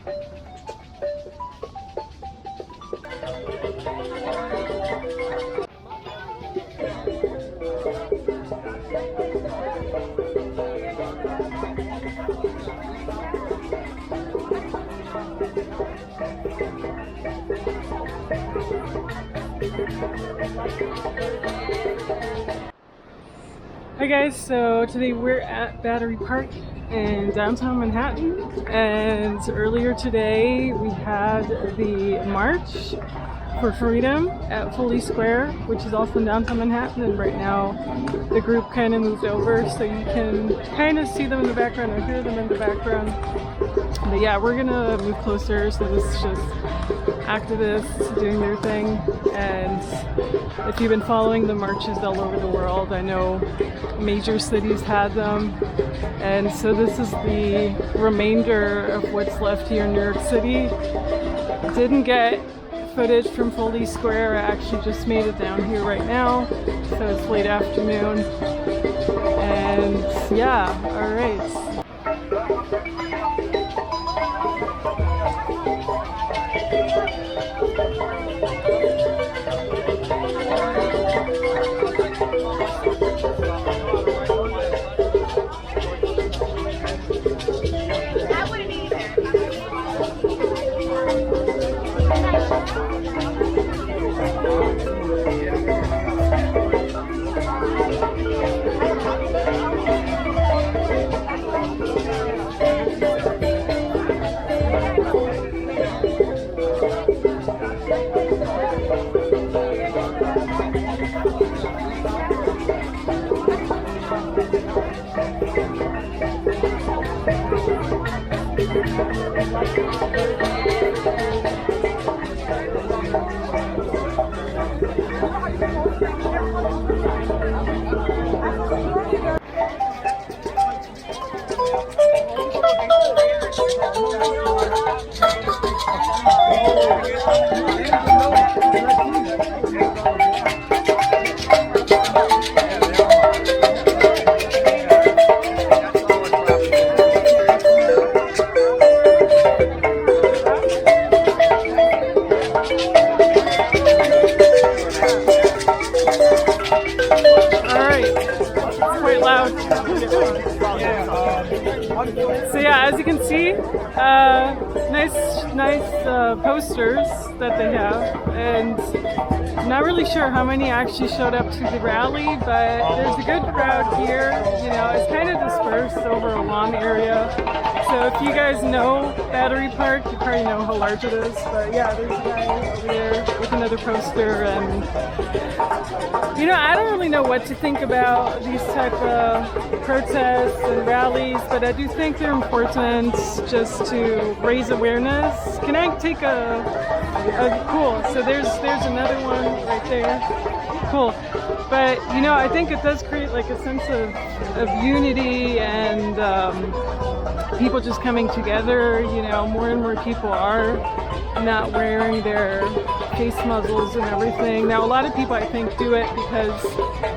Hi guys, so today we're at Battery Park in downtown Manhattan, and earlier today we had the March for Freedom at Foley Square, which is also in downtown Manhattan, and right now the group kind of moved over so you can kind of see them in the background or hear them in the background. But yeah, we're gonna move closer, so this is just activists doing their thing. And if you've been following the marches all over the world, I know major cities had them, and so this is the remainder of what's left here in New York City. Didn't get footage from Foley Square, I actually just made it down here right now, so it's late afternoon, and yeah, alright. So yeah, as you can see, nice posters that they have, and I'm not really sure how many actually showed up to the rally, but there's a good crowd here. You know, it's kind of dispersed over a long area. So if you guys know Battery Park, you probably know how large it is. But yeah, there's a guy over there with another poster, and you know, I don't really know what to think about these type of protests and rallies, but I do think they're important just to raise awareness. Can I take cool, so there's another one right there. Cool. But you know, I think it does create like a sense of unity and people just coming together. You know, more and more people are not wearing their face muzzles and everything. Now, a lot of people, I think, do it because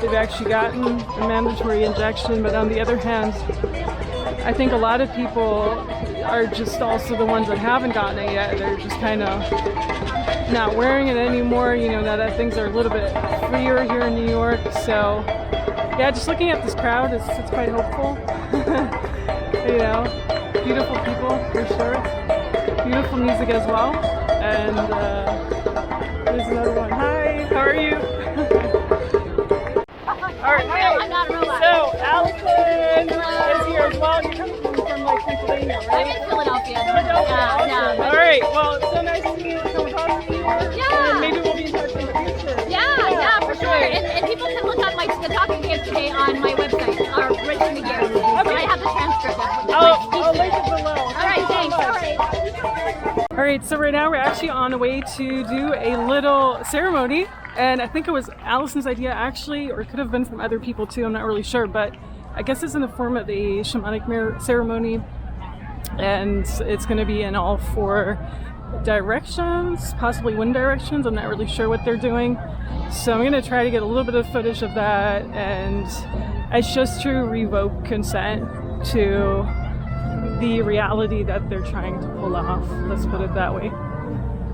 they've actually gotten a mandatory injection, but on the other hand, I think a lot of people are just also the ones that haven't gotten it yet. They're just kind of not wearing it anymore, you know, now that things are a little bit freer here in New York. So yeah, just looking at this crowd, it's quite hopeful. You know, beautiful people for sure, beautiful music as well. And there's another one. Hi, how are you? All right, so Allison is here as well. You're coming from like Pennsylvania, right? I'm in Philadelphia. Yeah. All right, well, it's so nice to meet you. Come talk to you. Yeah. And maybe we'll be in touch in the future. Yeah, for sure. And people can look up the talking case today on my website, or Rich the Gear. Okay. I have the transcript of it. I'll link it below. All right, thanks. All right. All right, so right now we're actually on the way to do a little ceremony, and I think it was Allison's idea actually, or it could have been from other people too, I'm not really sure, but I guess it's in the form of a shamanic ceremony, and it's going to be in all 4 directions, possibly wind directions. I'm not really sure what they're doing, so I'm going to try to get a little bit of footage of that, and it's just to revoke consent to the reality that they're trying to pull off. Let's put it that way.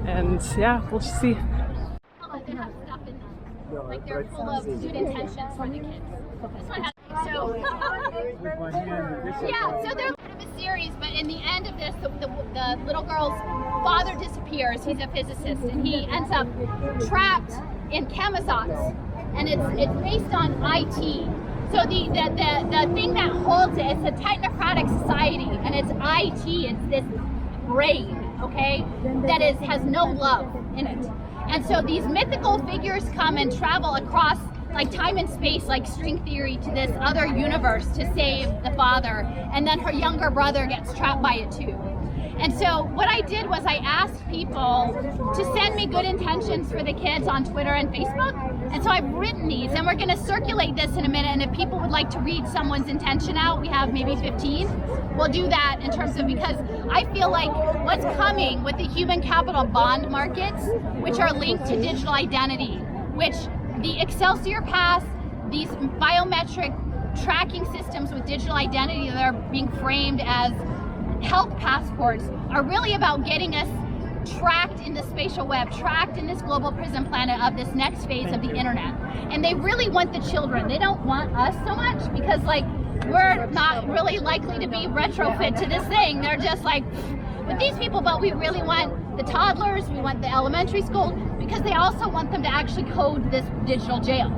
And yeah, we'll just see. They have stuff in them. Like they're full of good intentions for the kids. This one has so yeah, so they're part of a series, but in the end of this, the little girl's father disappears. He's a physicist, and he ends up trapped in chemizons, and it's based on IT. So the thing that holds it, it's a technocratic society, and it's IT. It's this brain, okay, that has no love in it. And so these mythical figures come and travel across like time and space, like string theory, to this other universe to save the father, and then her younger brother gets trapped by it too. And so what I did was I asked people to send me good intentions for the kids on Twitter and Facebook. And so I've written these, and we're going to circulate this in a minute. And if people would like to read someone's intention out, we have maybe 15. We'll do that in terms of, because I feel like what's coming with the human capital bond markets, which are linked to digital identity, which the Excelsior Pass, these biometric tracking systems with digital identity that are being framed as health passports, are really about getting us tracked in the spatial web, tracked in this global prison planet of this next phase of the internet. And they really want the children. They don't want us so much, because like we're not really likely to be retrofit to this thing. They're just like with these people, but we really want the toddlers, we want the elementary school, because they also want them to actually code this digital jail.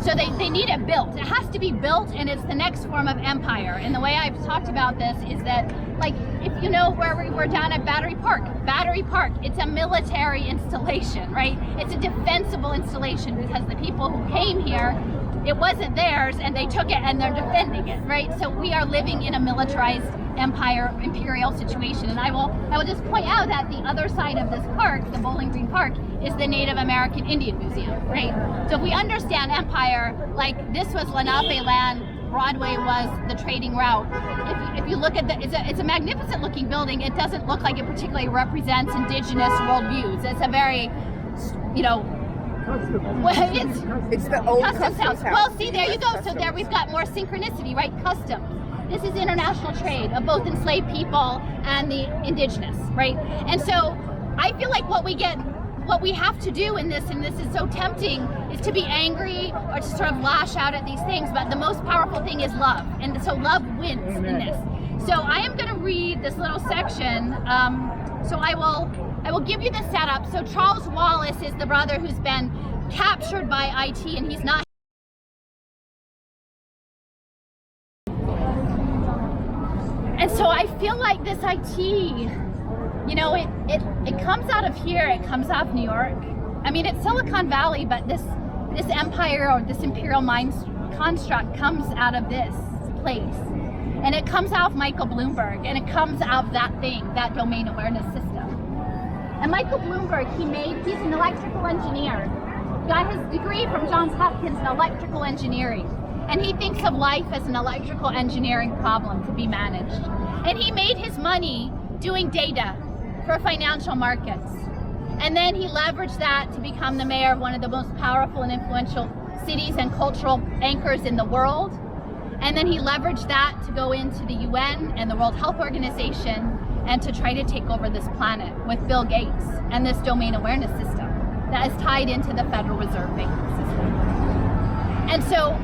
So they need it built. It has to be built, and it's the next form of empire. And the way I've talked about this is that, like, if you know where we were down at Battery Park, it's a military installation, right? It's a defensible installation, because the people who came here, it wasn't theirs, and they took it and they're defending it, right? So we are living in a militarized empire, imperial situation. And I will just point out that the other side of this park, the Bowling Green Park, is the Native American Indian Museum, right? So if we understand empire, like this was Lenape land, Broadway was the trading route. If you look at it's a magnificent looking building. It doesn't look like it particularly represents indigenous worldviews. It's a very, you know, it's the old customs house. Well, see, there you go. So there we've got more synchronicity, right? Customs. This is international trade of both enslaved people and the indigenous, right? And so I feel like what we have to do in this, and this is so tempting, is to be angry or to sort of lash out at these things, but the most powerful thing is love. And so love wins in this. So I am going to read this little section. So I will give you the setup. So Charles Wallace is the brother who's been captured by IT, and he's not. And so I feel like this IT, you know, it comes out of here, it comes out of New York. I mean, it's Silicon Valley, but this empire or this imperial mind construct comes out of this place. And it comes out of Michael Bloomberg, and it comes out of that thing, that domain awareness system. And Michael Bloomberg, he's an electrical engineer. He got his degree from Johns Hopkins in electrical engineering. And he thinks of life as an electrical engineering problem to be managed. And he made his money doing data for financial markets. And then he leveraged that to become the mayor of one of the most powerful and influential cities and cultural anchors in the world. And then he leveraged that to go into the UN and the World Health Organization and to try to take over this planet with Bill Gates and this domain awareness system that is tied into the Federal Reserve banking system. And so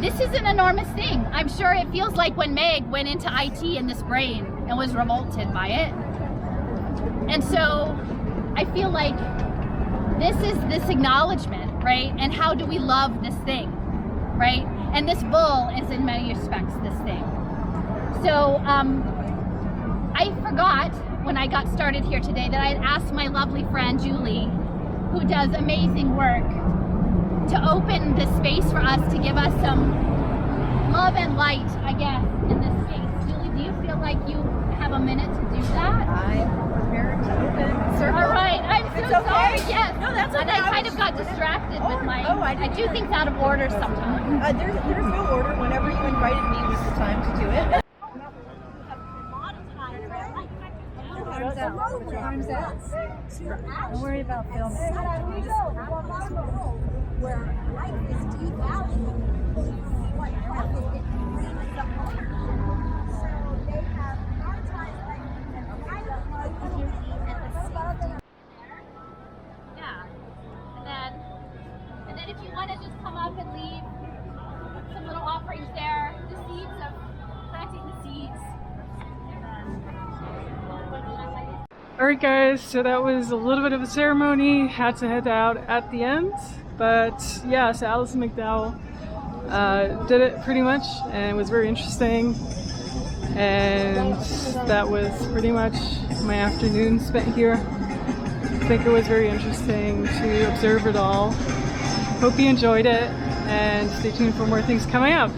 this is an enormous thing. I'm sure it feels like when Meg went into IT in this brain and was revolted by it. And so I feel like this is this acknowledgement, right? And how do we love this thing, right? And this bull is in many respects this thing. So I forgot when I got started here today that I had asked my lovely friend Julie, who does amazing work, to open the space for us, to give us some love and light, I guess, in this space. Julie, do you feel like you have a minute to do that? I'm prepared to open circle. All right, I'm so It's okay. sorry. Yes. No, that's okay. And I kind of got distracted with my. I do things out of order sometimes. There's no order. Whenever you invited me was the time to do it. Time's out. Don't worry about filming. Where life is devalued, what life is getting really some honor. So they have Alright guys, so that was a little bit of a ceremony. Had to head out at the end. But yeah, so Alison McDowell did it pretty much, and it was very interesting. And that was pretty much my afternoon spent here. I think it was very interesting to observe it all. Hope you enjoyed it, and stay tuned for more things coming up.